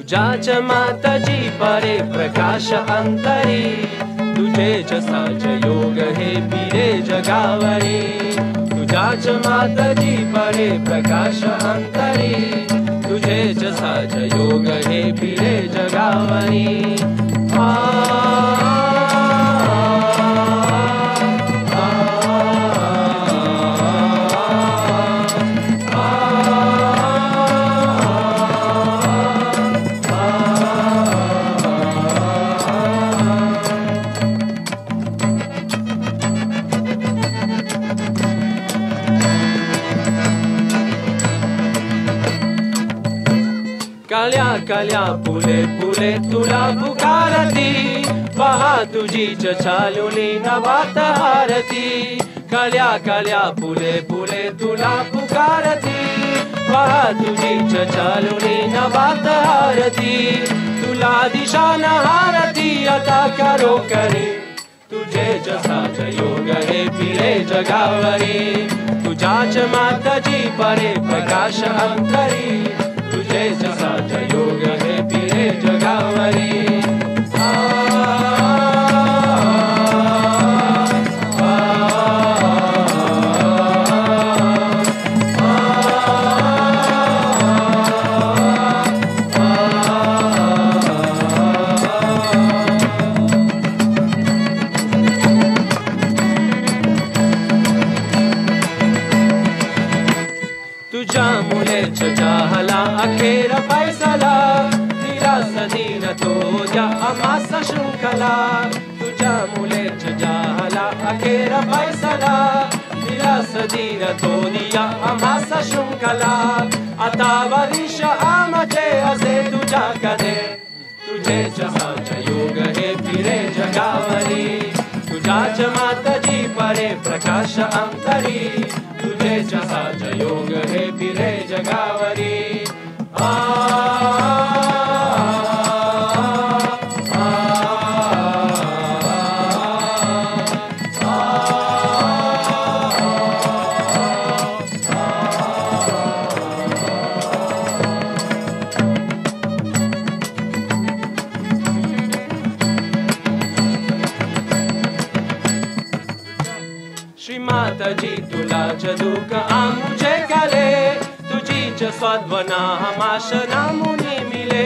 तुझ्याच माताजी परे प्रकाश अंतरी, तुझे साच योग हे फिरे जगावरी. तुझ्याच माताजी परे प्रकाश अंतरी, तुझे साच योग हे फिरे जगावरी. काल्या काल्या फुले फुले तुला पुकारती, पहा तुझीच चालुनी नभात हारती. काल्या काल्या फुले फुले तुला पुकारती, पहा तुझीच चालुनी नभात हारती. तुला दिशा न हारती आता करो करे, तुझे साच योग हे फिरे जगावरी. तुझ्याच माताजी परे प्रकाश अंतरी, तुझे साच योग हे फिरे जगावरी. तुझ्या मुलेच चाहला अखेर फैसला, दिलास दिन तो द्या आम्हास शृंखला. तुझ्या मुलेच चाहला अखेर फैसला, दिलास दिन तो द्या आम्हास शृंखला. आता भविष्य आमचे असे तुझ्याकडे, तुझे साच योग हे फिरे जगावरी. तुझ्याच माताजी परे प्रकाश अंतरी, तुझे साच योग हे फिरे जगावरी. श्रीमाताजी तुलाच दुःख आमुचे काले, तुझीच स्वाद्वना हमाश नामुनी मिले.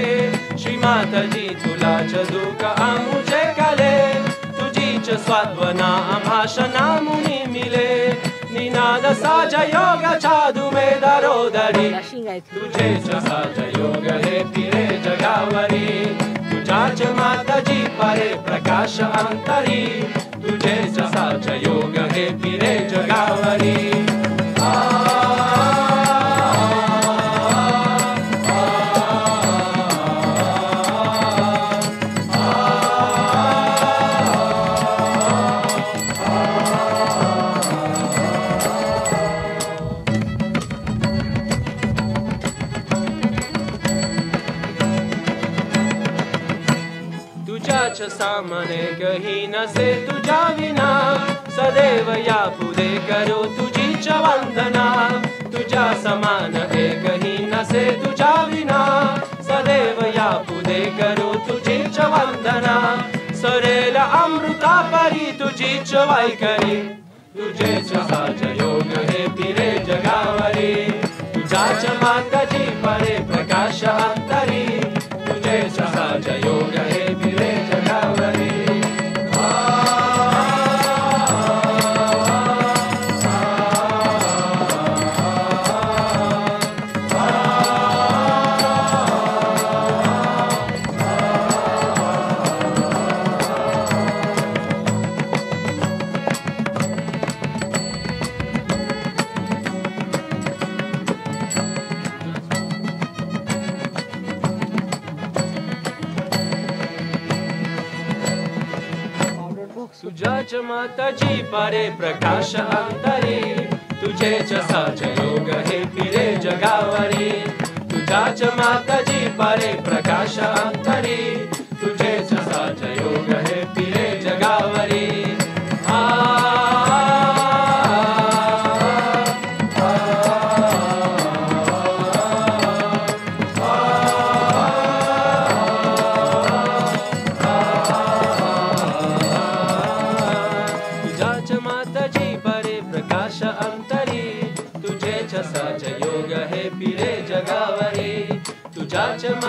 श्रीमाताजी तुलाच दुःख आमुचे काले, तुझीच स्वाद्वना हमाश नामुनी मिले. निनाद साज योगाच्या धुमे दारोदरी, तुझे साज योग हे फिरे जगावरी. तुझ्याच माताजी परे प्रकाश अंतरी, तुझे साच योग हे फिरे जगावरी. तुझ्याच सामने कही नसे तुझ्या विना, सदैव या पुढे करो तुझीच वंदना. तुझ्या समान एकही नसे तुझ्या विना, सदैव या पुढे करो तुझीच वंदना. सरेल अमृता परी तुझीच वाईकरी, तुझे साच योग हे फिरे जगावरी. तुझ्याच माताजी परे प्रकाश अंतरी, तुझे साच योग हे फिरे जगावरी. तुझ्याच माताजी परे प्रकाश अंतरी, तुझे साच योग हे फिरे जगावरी. तुझ्याच माताजी परे प्रकाश अंतरी, तुझे साच योग हे फिरे जगावरी.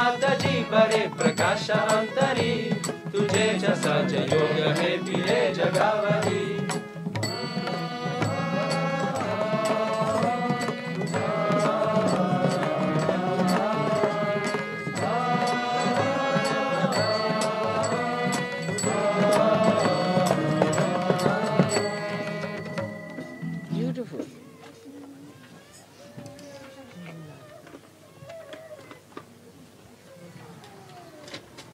माता जी परे प्रकाश अंतरी तुझे सहज योग है फिरे जगावरी Beautiful.